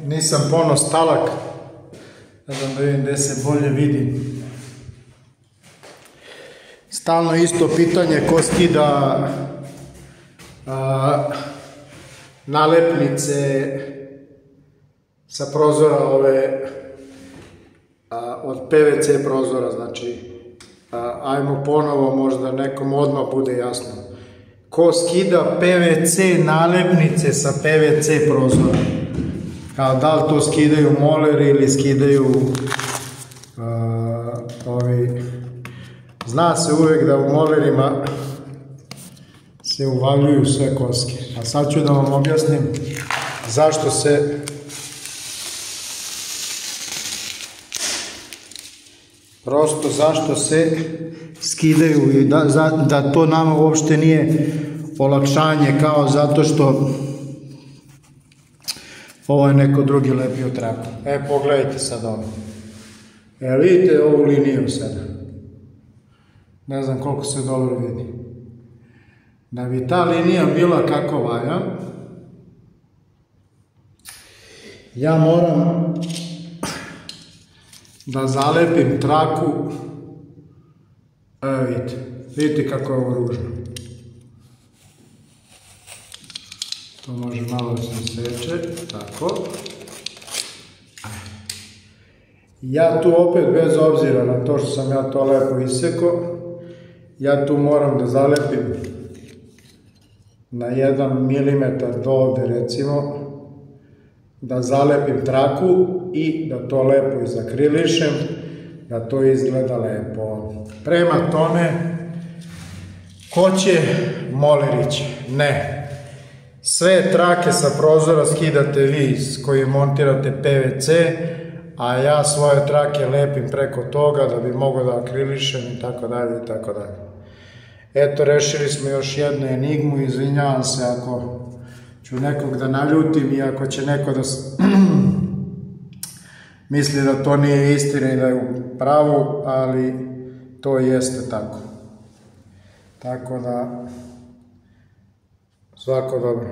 Nisam poneo stalak, da vidim gde se bolje vidi. Stalno isto pitanje ko skida nalepnice sa prozora od PVC prozora, znači ajmo ponovo, možda nekom odmah bude jasno. Ko skida PVC nalepnice sa PVC prozora? Kao da li to skidaju moleri ili skidaju ovi... Zna se uvek da u molerima se uvaljuju sve koske. A sad ću da vam objasnim zašto se skidaju i da to nama uopšte nije olakšanje, kao zato što ovo je neko drugi lepio traku. Pogledajte sad ovo. Vidite ovu liniju sada. Ne znam koliko se dobro vidi. Da bi ta linija bila kako valja, ja moram da zalepim traku. Vidite kako je ovo ružno. To može malo da se seče, tako. Ja tu opet, bez obzira na to što sam ja to lepo isekao, ja tu moram da zalepim na 1 milimetar do ovde, recimo, da zalepim traku i da to lepo izakrilišem, da to izgleda lepo. Prema tome, ko će, molerić? Ne. Sve trake sa prozora skidate vi koji montirate PVC, a ja svoje trake lepim preko toga da bi mogao da akrilišem i tako dalje i tako dalje. Eto, rešili smo još jednu enigmu, izvinjavam se ako ću nekog da naljutim i ako će neko da misli da to nije istina i da je u pravu, ali to jeste tako. Tako da, svako dobro.